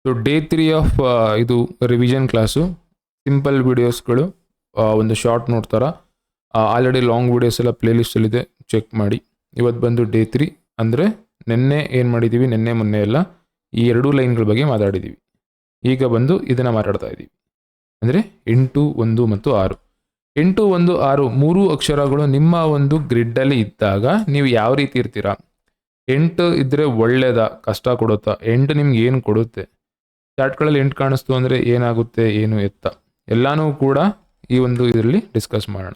So day 3 of ಇದು revision class. Simple ವಿಡಿಯೋಸ್ಗಳು, ಒಂದು short note ಥರ. ಆಲ್ರೆಡಿ ಲಾಂಗ್ ವಿಡಿಯೋಸ್ ಎಲ್ಲ ಪ್ಲೇಲಿಸ್ಟಲ್ಲಿದೆ, ಚೆಕ್ ಮಾಡಿ. ಇವತ್ತು ಬಂದು ಡೇ 3 ಅಂದರೆ ನಿನ್ನೆ ಏನು ಮಾಡಿದ್ದೀವಿ, ನಿನ್ನೆ ಮೊನ್ನೆ ಎಲ್ಲ ಈ 2 ಲೈನ್ಗಳ ಬಗ್ಗೆ ಮಾತಾಡಿದ್ದೀವಿ. ಈಗ ಬಂದು ಇದನ್ನು ಮಾತಾಡ್ತಾ ಇದ್ದೀವಿ. ಅಂದರೆ 8, 1 ಮತ್ತು 6. 8, 1, 6 3 ಅಕ್ಷರಗಳು ನಿಮ್ಮ ಒಂದು ಗ್ರಿಡ್ಡಲ್ಲಿ ಇದ್ದಾಗ ನೀವು ಯಾವ ರೀತಿ ಇರ್ತೀರಾ? 8 ಇದ್ದರೆ ಒಳ್ಳೇದಾ, ಕಷ್ಟ ಕೊಡುತ್ತಾ? 8 ನಿಮ್ಗೆ ಏನು ಕೊಡುತ್ತೆ? ಚಾರ್ಟ್ಗಳಲ್ಲಿ 8 ಕಾಣಿಸ್ತು ಅಂದರೆ ಏನಾಗುತ್ತೆ, ಏನು ಎತ್ತ, ಎಲ್ಲನೂ ಕೂಡ ಈ ಒಂದು ಇದರಲ್ಲಿ ಡಿಸ್ಕಸ್ ಮಾಡೋಣ.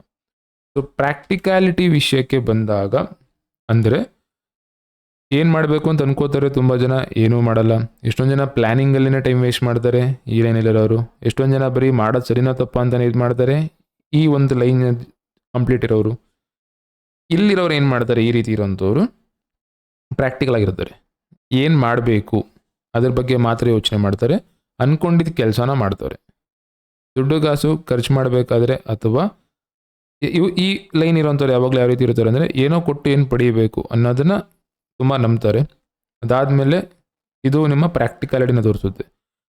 ಸೊ ಪ್ರಾಕ್ಟಿಕ್ಯಾಲಿಟಿ ವಿಷಯಕ್ಕೆ ಬಂದಾಗ ಅಂದರೆ ಏನು ಮಾಡಬೇಕು ಅಂತ ಅನ್ಕೋತಾರೆ ತುಂಬ ಜನ, ಏನೂ ಮಾಡಲ್ಲ. ಎಷ್ಟೊಂದು ಜನ ಪ್ಲ್ಯಾನಿಂಗಲ್ಲಿನೇ ಟೈಮ್ ವೇಸ್ಟ್ ಮಾಡ್ತಾರೆ, ಈ ಲೈನಲ್ಲಿರೋರು. ಎಷ್ಟೊಂದು ಜನ ಬರೀ ಮಾಡೋದು ಸರಿನಾ ತಪ್ಪ ಅಂತಲೇ ಇದು ಮಾಡ್ತಾರೆ, ಈ ಒಂದು ಲೈನ್ ಕಂಪ್ಲೀಟ್ ಇರೋರು. ಇಲ್ಲಿರೋರು ಏನು ಮಾಡ್ತಾರೆ, ಈ ರೀತಿ ಇರೋಂಥವ್ರು ಪ್ರಾಕ್ಟಿಕಲ್ ಆಗಿರ್ತಾರೆ. ಏನು ಮಾಡಬೇಕು ಅದ್ರ ಬಗ್ಗೆ ಮಾತ್ರ ಯೋಚನೆ ಮಾಡ್ತಾರೆ, ಅಂದ್ಕೊಂಡಿದ್ದ ಕೆಲಸನ ಮಾಡ್ತಾರೆ. ದುಡ್ಡು ಕಾಸು ಖರ್ಚು ಮಾಡಬೇಕಾದ್ರೆ ಅಥವಾ ಈ ಲೈನ್ ಇರೋಂಥವ್ರು ಯಾವಾಗಲೂ ಯಾವ ರೀತಿ ಇರ್ತಾರೆ ಅಂದರೆ ಏನೋ ಕೊಟ್ಟು ಏನು ಪಡೀಬೇಕು ಅನ್ನೋದನ್ನು ತುಂಬ ನಂಬ್ತಾರೆ. ಅದಾದಮೇಲೆ ಇದು ನಿಮ್ಮ ಪ್ರಾಕ್ಟಿಕಾಲಿಟಿನ ತೋರಿಸುತ್ತೆ.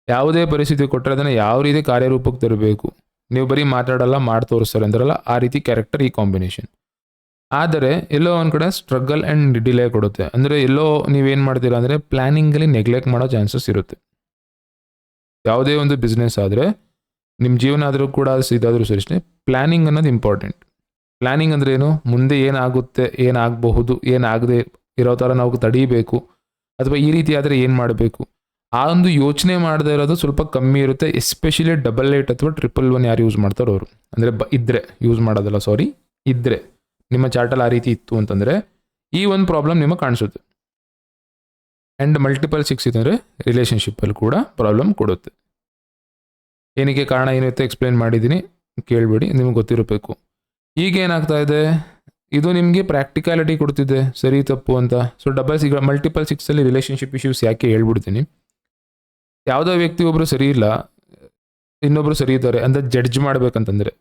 ಯಾವುದೇ ಪರಿಸ್ಥಿತಿ ಕೊಟ್ಟರೆ ಅದನ್ನು ಯಾವ ರೀತಿ ಕಾರ್ಯರೂಪಕ್ಕೆ ತರಬೇಕು, ನೀವು ಬರೀ ಮಾತಾಡಲ್ಲ ಮಾಡಿ ತೋರಿಸ್ತಾರೆ ಅಂತಾರಲ್ಲ, ಆ ರೀತಿ ಕ್ಯಾರೆಕ್ಟರ್ ಈ ಕಾಂಬಿನೇಷನ್. ಆದರೆ ಎಲ್ಲೋ ಒಂದು ಕಡೆ ಸ್ಟ್ರಗಲ್ ಆ್ಯಂಡ್ ಡಿಲೇ ಕೊಡುತ್ತೆ. ಅಂದರೆ ಎಲ್ಲೋ ನೀವೇನು ಮಾಡ್ತೀರಾ ಅಂದರೆ ಪ್ಲ್ಯಾನಿಂಗಲ್ಲಿ ನೆಗ್ಲೆಕ್ಟ್ ಮಾಡೋ ಚಾನ್ಸಸ್ ಇರುತ್ತೆ. ಯಾವುದೇ ಒಂದು ಬಿಸ್ನೆಸ್ ಆದರೆ, ನಿಮ್ಮ ಜೀವನ ಆದರೂ ಕೂಡ ಇದಾದರೂ ಸರಿ, ಪ್ಲ್ಯಾನಿಂಗ್ ಅನ್ನೋದು ಇಂಪಾರ್ಟೆಂಟ್. ಪ್ಲ್ಯಾನಿಂಗ್ ಅಂದರೆ ಏನು, ಮುಂದೆ ಏನಾಗುತ್ತೆ, ಏನಾಗಬಹುದು, ಏನಾಗದೆ ಇರೋ ಥರ ನಾವು ತಡೀಬೇಕು, ಅಥವಾ ಈ ರೀತಿ ಆದರೆ ಏನು ಮಾಡಬೇಕು, ಆ ಒಂದು ಯೋಚನೆ ಮಾಡದೇ ಇರೋದು ಸ್ವಲ್ಪ ಕಮ್ಮಿ ಇರುತ್ತೆ. ಎಸ್ಪೆಷಲಿ 88 ಅಥವಾ 111 ಯಾರು ಯೂಸ್ ಮಾಡ್ತಾರೋ ಅವರು, ಅಂದರೆ ಇದ್ದರೆ ಯೂಸ್ ಮಾಡೋದಲ್ಲ, ಸಾರಿ, ಇದ್ದರೆ ನಿಮ್ಮ ಚಾರ್ಟಲ್ಲಿ ಆ ರೀತಿ ಇತ್ತು ಅಂತಂದರೆ ಈ ಒಂದು ಪ್ರಾಬ್ಲಮ್ ನಿಮಗೆ ಕಾಣಿಸುತ್ತೆ. ಆ್ಯಂಡ್ ಮಲ್ಟಿಪಲ್ 6 ಇತ್ತಂದರೆ ರಿಲೇಷನ್ಶಿಪ್ಪಲ್ಲಿ ಕೂಡ ಪ್ರಾಬ್ಲಮ್ ಕೊಡುತ್ತೆ. ಏನಕ್ಕೆ ಕಾರಣ ಏನಿರುತ್ತೆ ಎಕ್ಸ್ಪ್ಲೇನ್ ಮಾಡಿದ್ದೀನಿ, ಕೇಳಬೇಡಿ, ನಿಮಗೆ ಗೊತ್ತಿರಬೇಕು. ಈಗ ಏನಾಗ್ತಾ ಇದೆ, ಇದು ನಿಮಗೆ ಪ್ರಾಕ್ಟಿಕಾಲಿಟಿ ಕೊಡ್ತಿದೆ, ಸರಿ ತಪ್ಪು ಅಂತ. ಸೊ ಮಲ್ಟಿಪಲ್ 6ಅಲ್ಲಿ ರಿಲೇಷನ್ಶಿಪ್ ಇಶ್ಯೂಸ್ ಯಾಕೆ ಹೇಳ್ಬಿಡ್ತೀನಿ. ಯಾವುದೋ ವ್ಯಕ್ತಿ ಒಬ್ಬರು ಸರಿ ಇಲ್ಲ, ಇನ್ನೊಬ್ಬರು ಸರಿ ಇದ್ದಾರೆ ಅಂತ ಜಡ್ಜ್ ಮಾಡ್ಬೇಕಂತಂದರೆ,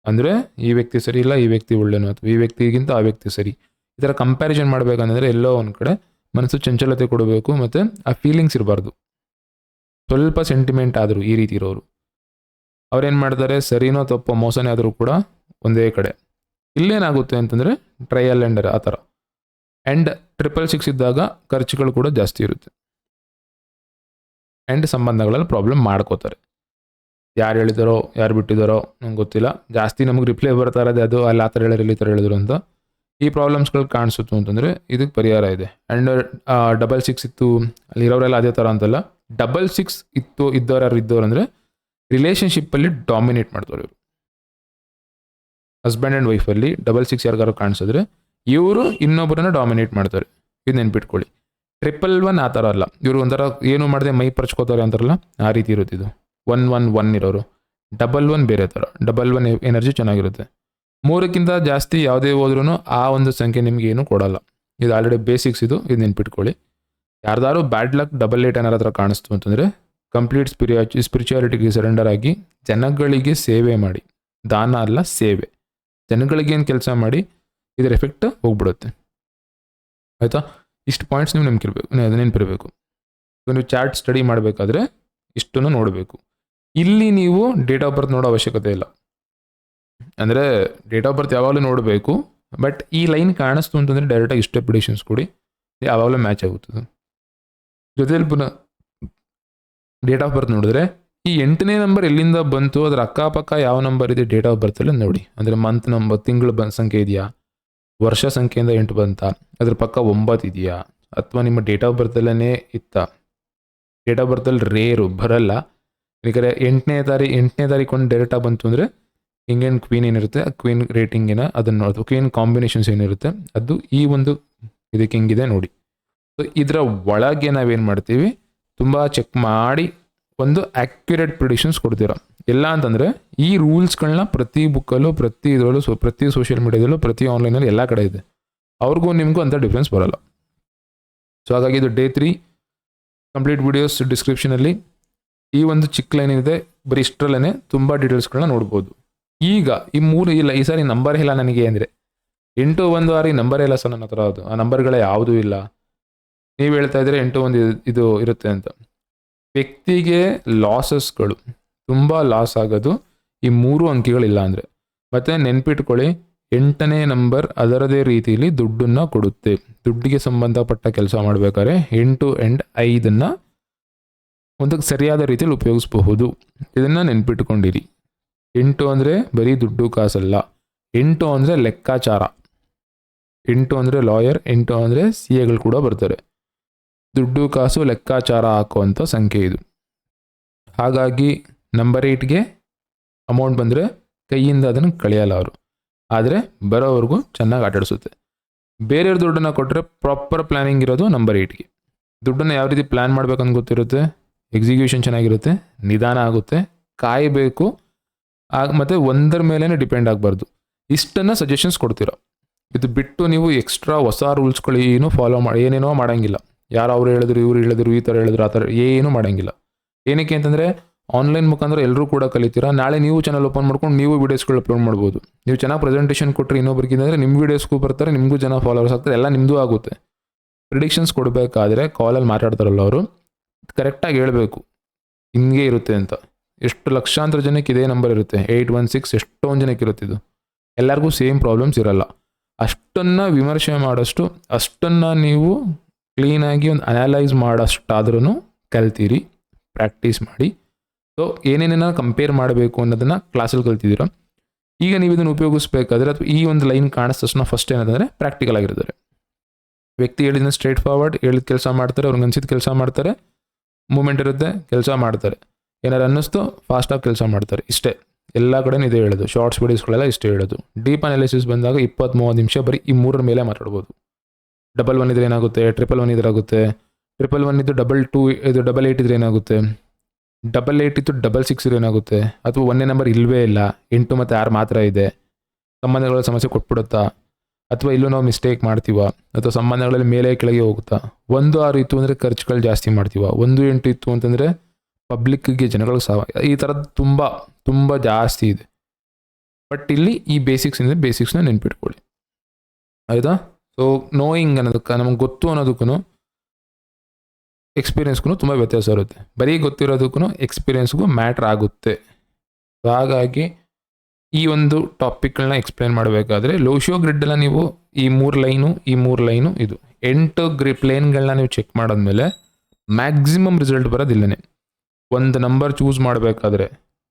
ಅಂದರೆ ಈ ವ್ಯಕ್ತಿ ಸರಿ ಇಲ್ಲ, ಈ ವ್ಯಕ್ತಿ ಒಳ್ಳೆನೋ, ಅಥವಾ ಈ ವ್ಯಕ್ತಿಗಿಂತ ಆ ವ್ಯಕ್ತಿ ಸರಿ, ಈ ಥರ ಕಂಪ್ಯಾರಿಸನ್ ಮಾಡಬೇಕಂತಂದರೆ ಎಲ್ಲೋ ಒಂದು ಕಡೆ ಮನಸ್ಸು ಚಂಚಲತೆ ಕೊಡಬೇಕು, ಮತ್ತು ಆ ಫೀಲಿಂಗ್ಸ್ ಇರಬಾರ್ದು. ಸ್ವಲ್ಪ ಸೆಂಟಿಮೆಂಟ್ ಆದರೂ ಈ ರೀತಿ ಇರೋರು ಅವ್ರೇನು ಮಾಡ್ತಾರೆ, ಸರಿನೋ ತಪ್ಪೋ ಮೋಸನೇ ಆದರೂ ಕೂಡ ಒಂದೇ ಕಡೆ. ಇಲ್ಲೇನಾಗುತ್ತೆ ಅಂತಂದರೆ ಟ್ರಯಲ್ ಆ್ಯಂಡ್ ಆ ಥರ. ಆ್ಯಂಡ್ 666 ಇದ್ದಾಗ ಖರ್ಚುಗಳು ಕೂಡ ಜಾಸ್ತಿ ಇರುತ್ತೆ. ಆ್ಯಂಡ್ ಸಂಬಂಧಗಳಲ್ಲಿ ಪ್ರಾಬ್ಲಮ್ ಮಾಡ್ಕೋತಾರೆ. ಯಾರು ಹೇಳಿದಾರೋ ಯಾರು ಬಿಟ್ಟಿದ್ದಾರೋ ನಂಗೆ ಗೊತ್ತಿಲ್ಲ, ಜಾಸ್ತಿ ನಮಗೆ ರಿಪ್ಲೈ ಬರ್ತಾ ಇರೋದು ಅದು ಅಲ್ಲಿ ಆ ಥರ ಹೇಳಿದ್ರು ಇಲ್ಲಿ ಥರ ಹೇಳಿದ್ರು ಅಂತ. ಈ ಪ್ರಾಬ್ಲಮ್ಸ್ಗಳು ಕಾಣಿಸುತ್ತು ಅಂತಂದರೆ ಇದಕ್ಕೆ ಪರಿಹಾರ ಇದೆ. ಆ್ಯಂಡ್ 66 ಇತ್ತು ಅಲ್ಲಿ ಇರೋರೆಲ್ಲ ಅದೇ ಥರ ಅಂತಲ್ಲ, 66 ಇದ್ದವ್ರು ಯಾರು ಇದ್ದವ್ರು ಅಂದರೆ ರಿಲೇಷನ್ಶಿಪ್ಪಲ್ಲಿ ಡಾಮಿನೇಟ್ ಮಾಡ್ತಾರೆ ಇವರು. ಹಸ್ಬೆಂಡ್ ಆ್ಯಂಡ್ ವೈಫಲ್ಲಿ 66 ಯಾರಿಗಾರು ಕಾಣಿಸಿದ್ರೆ ಇವರು ಇನ್ನೊಬ್ಬರನ್ನ ಡಾಮಿನೇಟ್ ಮಾಡ್ತಾರೆ. ಇದು ನೆನ್ಪಿಟ್ಕೊಳ್ಳಿ. 111 ಆ ಥರ ಅಲ್ಲ, ಇವರು ಒಂಥರ ಏನು ಮಾಡದೆ ಮೈ ಪರ್ಚ್ಕೋತಾರೆ ಅಂತಾರಲ್ಲ, ಆ ರೀತಿ ಇರುತ್ತೆ ಇದು. 111 ಇರೋರು. 11 ಬೇರೆ ಥರ, 11 ಎನರ್ಜಿ ಚೆನ್ನಾಗಿರುತ್ತೆ. 3ಕ್ಕಿಂತ ಜಾಸ್ತಿ ಯಾವುದೇ ಹೋದ್ರೂ ಆ ಒಂದು ಸಂಖ್ಯೆ ನಿಮ್ಗೆ ಏನು ಕೊಡಲ್ಲ. ಇದು ಆಲ್ರೆಡಿ ಬೇಸಿಕ್ಸ್, ಇದು ನೆನ್ಪಿಟ್ಕೊಳ್ಳಿ. ಯಾರ್ದಾರು ಬ್ಯಾಡ್ ಲಕ್ 88 ಏನಾರ ಹತ್ರ ಕಾಣಿಸ್ತು ಅಂತಂದರೆ ಕಂಪ್ಲೀಟ್ ಸ್ಪಿರಿಚುಯಾಲಿಟಿಗೆ ಸರೆಂಡರ್ ಆಗಿ ಜನಗಳಿಗೆ ಸೇವೆ ಮಾಡಿ. ದಾನ ಅಲ್ಲ, ಸೇವೆ. ಜನಗಳಿಗೇನು ಕೆಲಸ ಮಾಡಿ ಇದರ ಎಫೆಕ್ಟ್ ಹೋಗ್ಬಿಡುತ್ತೆ. ಆಯಿತಾ? ಇಷ್ಟು ಪಾಯಿಂಟ್ಸ್ ನೀವು ನೆನಪಿರಬೇಕು. ನೀವು ಚಾರ್ಟ್ ಸ್ಟಡಿ ಮಾಡಬೇಕಾದ್ರೆ ಇಷ್ಟನ್ನು ನೋಡಬೇಕು. ಇಲ್ಲಿ ನೀವು ಡೇಟ್ ಆಫ್ ಬರ್ತ್ ನೋಡೋ ಅವಶ್ಯಕತೆ ಇಲ್ಲ. ಅಂದರೆ ಡೇಟ್ ಆಫ್ ಬರ್ತ್ ಯಾವಾಗಲೂ ನೋಡಬೇಕು, ಬಟ್ ಈ ಲೈನ್ ಕಾಣಿಸ್ತು ಅಂತಂದರೆ ಡೈರೆಕ್ಟಾಗಿ ಇಷ್ಟೇ ಪ್ರಿಡಿಕ್ಷನ್ಸ್ ಕೊಡಿ, ಯಾವಾಗಲೂ ಮ್ಯಾಚ್ ಆಗುತ್ತದೆ. ಜೊತೆಲಿ ಪುನಃ ಡೇಟ್ ಆಫ್ ಬರ್ತ್ ನೋಡಿದ್ರೆ ಈ 8ನೇ ನಂಬರ್ ಎಲ್ಲಿಂದ ಬಂತು, ಅದರ ಅಕ್ಕಪಕ್ಕ ಯಾವ ನಂಬರ್ ಇದೆ ಡೇಟ್ ಆಫ್ ಬರ್ತಲ್ಲಿ ನೋಡಿ. ಅಂದರೆ ಮಂತ್ ನಂಬರ್, ತಿಂಗಳ ಸಂಖ್ಯೆ ಇದೆಯಾ, ವರ್ಷ ಸಂಖ್ಯೆಯಿಂದ 8 ಬಂತಾ, ಅದ್ರ ಪಕ್ಕ 9 ಇದೆಯಾ, ಅಥವಾ ನಿಮ್ಮ ಡೇಟ್ ಆಫ್ ಬರ್ತಲ್ಲೇ ಇತ್ತಾ. ಡೇಟ್ ಆಫ್ ಬರ್ತಲ್ಲಿ ರೇರು ಬರಲ್ಲ. ಯಾಕಂದರೆ 8ನೇ ತಾರೀಕು ಒಂದು ಡೈರೆಕ್ಟಾಗಿ ಬಂತು ಅಂದರೆ ಕಿಂಗ್ ಆ್ಯಂಡ್ ಕ್ವೀನ್ ಏನಿರುತ್ತೆ, ಆ ಕ್ವೀನ್ ರೇಟಿಂಗಿನ ಅದನ್ನು ನೋಡೋದು, ಕ್ವೀನ್ ಕಾಂಬಿನೇಷನ್ಸ್ ಏನಿರುತ್ತೆ ಅದು ಈ ಒಂದು ಇದಕ್ಕೆ ಹಿಂಗಿದೆ ನೋಡಿ. ಸೊ ಇದರ ಒಳಗೆ ನಾವೇನು ಮಾಡ್ತೀವಿ, ತುಂಬ ಚೆಕ್ ಮಾಡಿ ಒಂದು ಆ್ಯಕ್ಯುರೇಟ್ ಪ್ರಿಡಿಕ್ಷನ್ಸ್ ಕೊಡ್ತೀರಾ. ಇಲ್ಲ ಅಂತಂದರೆ ಈ ರೂಲ್ಸ್ಗಳನ್ನ ಪ್ರತಿ ಬುಕ್ಕಲ್ಲೂ, ಪ್ರತಿ ಇದರಲ್ಲೂ, ಪ್ರತಿ ಸೋಷಿಯಲ್ ಮೀಡಿಯಾದಲ್ಲೂ, ಪ್ರತಿ ಆನ್ಲೈನಲ್ಲಿ ಎಲ್ಲ ಕಡೆ ಇದೆ. ಅವ್ರಿಗೂ ನಿಮಗೂ ಅಂಥ ಡಿಫ್ರೆನ್ಸ್ ಬರೋಲ್ಲ. ಸೊ ಹಾಗಾಗಿ ಇದು ಡೇ 3 ಕಂಪ್ಲೀಟ್ ವಿಡಿಯೋಸ್ ಡಿಸ್ಕ್ರಿಪ್ಷನಲ್ಲಿ ಈ ಒಂದು ಚಿಕ್ಕ ಲೈನ್ ಇದೆ, ಬರೀ ಇಷ್ಟರಲ್ಲೇ ತುಂಬ ಡೀಟೇಲ್ಸ್ಗಳನ್ನ ನೋಡ್ಬೋದು. ಈಗ ಈ ಸಾರಿ ನಂಬರ್ ಇಲ್ಲ ನನಗೆ ಅಂದರೆ 8, 1, 6 ಈ ನಂಬರೇ ಇಲ್ಲ ಸರ್ ನನ್ನ ಹತ್ರ, ಅದು ಆ ನಂಬರ್ಗಳೇ ಯಾವುದೂ ಇಲ್ಲ. ನೀವು ಹೇಳ್ತಾ ಇದ್ರೆ 8, 1 ಇದು ಇರುತ್ತೆ ಅಂತ. ವ್ಯಕ್ತಿಗೆ ಲಾಸಸ್ಗಳು ತುಂಬ ಲಾಸ್ ಆಗೋದು ಈ 3 ಅಂಕಿಗಳಿಲ್ಲ ಅಂದರೆ. ಮತ್ತು ನೆನ್ಪಿಟ್ಕೊಳ್ಳಿ, 8ನೇ ನಂಬರ್ ಅದರದೇ ರೀತಿಯಲ್ಲಿ ದುಡ್ಡನ್ನು ಕೊಡುತ್ತೆ. ದುಡ್ಡಿಗೆ ಸಂಬಂಧಪಟ್ಟ ಕೆಲಸ ಮಾಡಬೇಕಾದ್ರೆ 8 ಆ್ಯಂಡ್ 5 ಒಂದು ಸರಿಯಾದ ರೀತಿಯಲ್ಲಿ ಉಪಯೋಗಿಸಬಹುದು. ಇದನ್ನು ನೆನ್ಪಿಟ್ಕೊಂಡಿರಿ. 8 ಅಂದರೆ ಬರೀ ದುಡ್ಡು ಕಾಸಲ್ಲ, 8 ಅಂದರೆ ಲೆಕ್ಕಾಚಾರ, 8 ಅಂದರೆ ಲಾಯರ್, 8 ಅಂದರೆ CAಗಳು ಕೂಡ ಬರ್ತಾರೆ. ದುಡ್ಡು ಕಾಸು ಲೆಕ್ಕಾಚಾರ ಹಾಕುವಂಥ ಸಂಖ್ಯೆ ಇದು. ಹಾಗಾಗಿ ನಂಬರ್ 8ಗೆ ಅಮೌಂಟ್ ಬಂದರೆ ಕೈಯಿಂದ ಅದನ್ನು ಕಳೆಯಲ್ಲ ಅವರು, ಆದರೆ ಬರೋವರೆಗೂ ಚೆನ್ನಾಗಿ ಆಟಾಡಿಸುತ್ತೆ. ಬೇರೆಯವ್ರ ದುಡ್ಡನ್ನು ಕೊಟ್ಟರೆ ಪ್ರಾಪರ್ ಪ್ಲ್ಯಾನಿಂಗ್ ಇರೋದು ನಂಬರ್ 8ಗೆ. ದುಡ್ಡನ್ನು ಯಾವ ರೀತಿ ಪ್ಲ್ಯಾನ್ ಮಾಡ್ಬೇಕಂತ ಗೊತ್ತಿರುತ್ತೆ, ಎಕ್ಸಿಕ್ಯೂಷನ್ ಚೆನ್ನಾಗಿರುತ್ತೆ, ನಿಧಾನ ಆಗುತ್ತೆ, ಕಾಯಬೇಕು, ಮತ್ತು ಒಂದರ ಮೇಲೇ ಡಿಪೆಂಡ್ ಆಗಬಾರ್ದು. ಇಷ್ಟನ್ನು ಸಜೆಷನ್ಸ್ ಕೊಡ್ತೀರಾ. ಇದು ಬಿಟ್ಟು ನೀವು ಎಕ್ಸ್ಟ್ರಾ ಹೊಸ ರೂಲ್ಸ್ಗಳು ಏನೂ ಫಾಲೋ ಏನೇನೋ ಮಾಡೋಂಗಿಲ್ಲ. ಯಾರು ಅವ್ರು ಹೇಳಿದ್ರು, ಇವ್ರು ಹೇಳಿದ್ರು, ಈ ಥರ ಹೇಳಿದ್ರು, ಆ ಥರ ಏನೂ ಮಾಡೋಂಗಿಲ್ಲ. ಏನಕ್ಕೆ ಅಂತಂದರೆ ಆನ್ಲೈನ್ ಮುಖಾಂತರ ಎಲ್ಲರೂ ಕೂಡ ಕಲಿತೀರಾ. ನಾಳೆ ನೀವು ಚಾನಲ್ ಓಪನ್ ಮಾಡ್ಕೊಂಡು ನೀವು ವೀಡಿಯೋಸ್ಗಳು ಅಪ್ಲೋಡ್ ಮಾಡ್ಬೋದು. ನೀವು ಚೆನ್ನಾಗಿ ಪ್ರೆಸೆಂಟೇಷನ್ ಕೊಟ್ಟರೆ ಇನ್ನೊಬ್ರಿಗಿಂದರೆ ನಿಮ್ಮ ವೀಡಿಯೋಸ್ಗೂ ಬರ್ತಾರೆ, ನಿಮಗೂ ಜನ ಫಾಲೋವರ್ಸ್ ಆಗ್ತಾರೆ, ಎಲ್ಲ ನಿಮ್ಮದು ಆಗುತ್ತೆ. ಪ್ರಿಡಿಕ್ಷನ್ಸ್ ಕೊಡಬೇಕಾದ್ರೆ ಕಾಲಲ್ಲಿ ಮಾತಾಡ್ತಾರಲ್ಲ ಅವರು ಕರೆಕ್ಟಾಗಿ ಹೇಳಬೇಕು, ಹಿಂಗೆ ಇರುತ್ತೆ ಅಂತ. ಎಷ್ಟು ಲಕ್ಷಾಂತರ ಜನಕ್ಕೆ ಇದೇ ನಂಬರ್ ಇರುತ್ತೆ, 816 ಎಷ್ಟೊಂದು ಜನಕ್ಕೆ ಇರುತ್ತೆ. ಇದು ಎಲ್ಲರಿಗೂ ಸೇಮ್ ಪ್ರಾಬ್ಲಮ್ಸ್ ಇರಲ್ಲ. ಅಷ್ಟನ್ನು ವಿಮರ್ಶೆ ಮಾಡೋಷ್ಟು, ಅಷ್ಟನ್ನು ನೀವು ಕ್ಲೀನಾಗಿ ಒಂದು ಅನಲೈಸ್ ಮಾಡೋಷ್ಟಾದ್ರೂ ಕಲ್ತೀರಿ, ಪ್ರಾಕ್ಟೀಸ್ ಮಾಡಿ. ಸೊ ಏನೇನೇನ ಕಂಪೇರ್ ಮಾಡಬೇಕು ಅನ್ನೋದನ್ನು ಕ್ಲಾಸಲ್ಲಿ ಕಲ್ತಿದ್ದೀರ. ಈಗ ನೀವು ಇದನ್ನು ಉಪಯೋಗಿಸ್ಬೇಕಾದ್ರೆ ಅಥವಾ ಈ ಒಂದು ಲೈನ್ ಕಾಣಿಸ್ದ ತಕ್ಷಣ ಫಸ್ಟ್ ಏನಂತಂದರೆ ಪ್ರಾಕ್ಟಿಕಲ್ ಆಗಿರ್ತಾರೆ. ವ್ಯಕ್ತಿ ಹೇಳಿದ ಸ್ಟ್ರೇಟ್ ಫಾರ್ವರ್ಡ್, ಹೇಳಿದ ಕೆಲಸ ಮಾಡ್ತಾರೆ, ಅವ್ರಿಗೆ ಅನ್ಸಿದ ಕೆಲಸ ಮಾಡ್ತಾರೆ, ಮೂಮೆಂಟ್ ಇರುತ್ತೆ, ಕೆಲಸ ಮಾಡ್ತಾರೆ. ಏನಾರು ಅನ್ನಿಸ್ತು ಫಾಸ್ಟಾಗಿ ಕೆಲಸ ಮಾಡ್ತಾರೆ. ಇಷ್ಟೇ, ಎಲ್ಲ ಕಡೆನೂ ಇದೇ ಹೇಳೋದು. ಶಾರ್ಟ್ಸ್ ವೀಡಿಯೋಸ್ಗಳೆಲ್ಲ ಇಷ್ಟೇ ಹೇಳೋದು. ಡೀಪ್ ಅನಾಲಿಸಿಸ್ ಬಂದಾಗ 20-30 ನಿಮಿಷ ಬರೀ ಈ 3 ಮೇಲೆ ಮಾತಾಡ್ಬೋದು. 11 ಇದ್ರೆ ಏನಾಗುತ್ತೆ, 111 ಇದ್ರಾಗುತ್ತೆ, 111 ಇದ್ದು 22 ಇದು 88 ಇದ್ರೆ ಏನಾಗುತ್ತೆ, 88 ಇತ್ತು 66 ಇದ್ರೆ ಏನಾಗುತ್ತೆ, ಅಥವಾ ಒಂದೇ ನಂಬರ್ ಇಲ್ಲವೇ ಇಲ್ಲ, 8 ಮತ್ತು 6 ಮಾತ್ರ ಇದೆ, ಸಂಬಂಧಗಳ ಸಮಸ್ಯೆ ಕೊಟ್ಬಿಡುತ್ತಾ, ಅಥವಾ ಇಲ್ಲೂ ನಾವು ಮಿಸ್ಟೇಕ್ ಮಾಡ್ತೀವ, ಅಥವಾ ಸಂಬಂಧಗಳಲ್ಲಿ ಮೇಲೆ ಕೆಳಗೆ ಹೋಗುತ್ತಾ. 1 6 ಇತ್ತು ಅಂದರೆ ಖರ್ಚುಗಳು ಜಾಸ್ತಿ ಮಾಡ್ತೀವ, 1 8 ಇತ್ತು ಅಂತಂದರೆ ಪಬ್ಲಿಕ್ಗೆ ಜನಗಳಿಗೆ ಈ ಥರದ್ದು ತುಂಬ ತುಂಬ ಜಾಸ್ತಿ ಇದೆ. ಬಟ್ ಇಲ್ಲಿ ಈ ಬೇಸಿಕ್ಸ್ನ ನೆನ್ಪಿಟ್ಕೊಳ್ಳಿ, ಆಯಿತಾ. ಸೊ ನೋಯಿಂಗ್ ಅನ್ನೋದಕ್ಕೆ, ನಮಗೆ ಗೊತ್ತು ಅನ್ನೋದಕ್ಕೂ ಎಕ್ಸ್ಪೀರಿಯನ್ಸ್ಗೂ ತುಂಬ ವ್ಯತ್ಯಾಸ ಇರುತ್ತೆ. ಬರೀ ಗೊತ್ತಿರೋದಕ್ಕೂ ಎಕ್ಸ್ಪೀರಿಯನ್ಸ್ಗೂ ಮ್ಯಾಟ್ರ್ ಆಗುತ್ತೆ. ಹಾಗಾಗಿ ಈ ಒಂದು ಟಾಪಿಕ್ಗಳನ್ನ ಎಕ್ಸ್ಪ್ಲೇನ್ ಮಾಡಬೇಕಾದ್ರೆ ಲೋಶಿಯೋ ಗ್ರಿಡ್ಡನ್ನು ನೀವು ಈ 3 ಲೈನು ಇದು 8 ಪ್ಲೇನ್ಗಳನ್ನ ನೀವು ಚೆಕ್ ಮಾಡಿದ್ಮೇಲೆ ಮ್ಯಾಕ್ಸಿಮಮ್ ರಿಸಲ್ಟ್ ಬರೋದಿಲ್ಲನೇ. ಒಂದು ನಂಬರ್ ಚೂಸ್ ಮಾಡಬೇಕಾದ್ರೆ,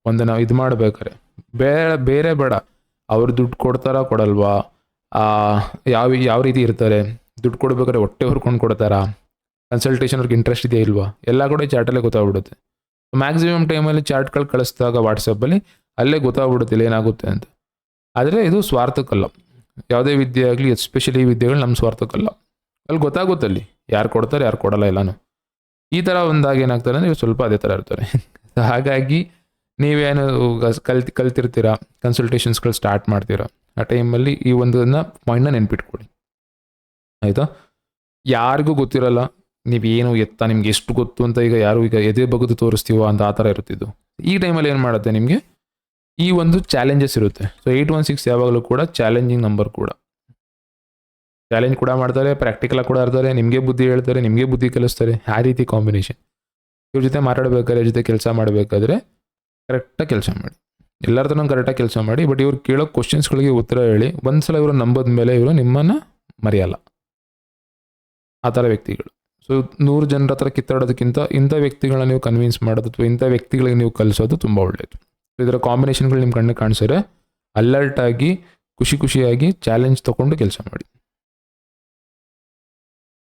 ಒಂದು ನಾವು ಇದು ಮಾಡಬೇಕಾದ್ರೆ ಬೇರೆ ಬೇಡ, ಅವ್ರು ದುಡ್ಡು ಕೊಡ್ತಾರಾ ಕೊಡಲ್ವಾ, ಯಾವ ರೀತಿ ಇರ್ತಾರೆ, ದುಡ್ಡು ಕೊಡ್ಬೇಕಾದ್ರೆ ಹೊಟ್ಟೆ ಹುರ್ಕೊಂಡು ಕೊಡ್ತಾರಾ, ಕನ್ಸಲ್ಟೇಷನ್ ಅವ್ರಿಗೆ ಇಂಟ್ರೆಸ್ಟ್ ಇದೆಯಾ ಇಲ್ವಾ, ಎಲ್ಲ ಕೂಡ ಚಾರ್ಟಲ್ಲೇ ಗೊತ್ತಾಗ್ಬಿಡುತ್ತೆ. ಮ್ಯಾಕ್ಸಿಮಮ್ ಟೈಮಲ್ಲಿ ಚಾರ್ಟ್ಗಳು ಕಳಿಸಿದಾಗ ವಾಟ್ಸಪ್ಪಲ್ಲಿ ಅಲ್ಲೇ ಗೊತ್ತಾಗ್ಬಿಡುತ್ತಿಲ್ಲ ಏನಾಗುತ್ತೆ ಅಂತ. ಆದರೆ ಇದು ಸ್ವಾರ್ಥಕ್ಕಲ್ಲ, ಯಾವುದೇ ವಿದ್ಯೆ ಆಗಲಿ, ಎಸ್ಪೆಷಲಿ ಈ ವಿದ್ಯೆಗಳು ನಮ್ಮ ಸ್ವಾರ್ಥಕ್ಕಲ್ಲ. ಅಲ್ಲಿ ಗೊತ್ತಾಗುತ್ತಲ್ಲಿ ಯಾರು ಕೊಡ್ತಾರೆ ಯಾರು ಕೊಡಲ್ಲ ಎಲ್ಲನೂ. ಈ ಥರ ಒಂದಾಗ ಏನಾಗ್ತಾರೆ ಅಂದರೆ ಸ್ವಲ್ಪ ಅದೇ ಥರ ಇರ್ತಾರೆ. ಹಾಗಾಗಿ ನೀವೇನು ಕಲ್ತಿರ್ತೀರಾ, ಕನ್ಸಲ್ಟೇಷನ್ಸ್ಗಳು ಸ್ಟಾರ್ಟ್ ಮಾಡ್ತೀರಾ, ಆ ಟೈಮಲ್ಲಿ ಈ ಒಂದನ್ನು ಪಾಯಿಂಟ್ನ ನೆನ್ಪಿಟ್ಕೊಳ್ಳಿ, ಆಯಿತಾ. ಯಾರಿಗೂ ಗೊತ್ತಿರಲ್ಲ ನೀವೇನು ನಿಮ್ಗೆ ಎಷ್ಟು ಗೊತ್ತು ಅಂತ. ಈಗ ಎದೆ ಬಗೆದು ತೋರಿಸ್ತೀವೋ ಅಂತ ಆ ಥರ ಇರುತ್ತಿದ್ದು. ಈ ಟೈಮಲ್ಲಿ ಏನು ಮಾಡುತ್ತೆ, ನಿಮಗೆ ಈ ಒಂದು ಚಾಲೆಂಜಸ್ ಇರುತ್ತೆ. ಸೊ 816 ಯಾವಾಗಲೂ ಕೂಡ ಚಾಲೆಂಜಿಂಗ್ ನಂಬರ್ ಕೂಡ. ಚಾಲೆಂಜ್ ಕೂಡ ಮಾಡ್ತಾರೆ, ಪ್ರಾಕ್ಟಿಕಲಾಗಿ ಕೂಡ ಇರ್ತಾರೆ, ನಿಮಗೆ ಬುದ್ಧಿ ಹೇಳ್ತಾರೆ, ನಿಮಗೆ ಬುದ್ಧಿ ಕಲಿಸ್ತಾರೆ. ಆ ರೀತಿ ಕಾಂಬಿನೇಷನ್. ಇವ್ರ ಜೊತೆ ಮಾತಾಡಬೇಕಾದ್ರೆ, ಇವ್ರ ಜೊತೆ ಕೆಲಸ ಮಾಡಬೇಕಾದ್ರೆ ಕರೆಕ್ಟಾಗಿ ಕೆಲಸ ಮಾಡಿ, ಎಲ್ಲರ ಥರ ಕರೆಕ್ಟಾಗಿ ಕೆಲಸ ಮಾಡಿ. ಬಟ್ ಇವ್ರು ಕೇಳೋ ಕ್ವಶನ್ಸ್ಗಳಿಗೆ ಉತ್ತರ ಹೇಳಿ. ಒಂದ್ಸಲ ಇವರು ನಂಬೋದ ಮೇಲೆ ಇವರು ನಿಮ್ಮನ್ನು ಮರೆಯಲ್ಲ. ಆ ಥರ ವ್ಯಕ್ತಿಗಳು. ಸೊ 100 ಜನರ ಹತ್ರ ಕಿತ್ತಾಡೋದಕ್ಕಿಂತ ಇಂಥ ವ್ಯಕ್ತಿಗಳನ್ನ ನೀವು ಕನ್ವಿನ್ಸ್ ಮಾಡೋದು ಅಥವಾ ಇಂಥ ವ್ಯಕ್ತಿಗಳಿಗೆ ನೀವು ಕಲಿಸೋದು ತುಂಬ ಒಳ್ಳೆಯದು. ಇದರ ಕಾಂಬಿನೇಷನ್ಗಳು ನಿಮ್ಮ ಕಣ್ಣಿಗೆ ಕಾಣಿಸಿದ್ರೆ ಅಲರ್ಟಾಗಿ ಖುಷಿಯಾಗಿ ಚಾಲೆಂಜ್ ತೊಗೊಂಡು ಕೆಲಸ ಮಾಡಿ.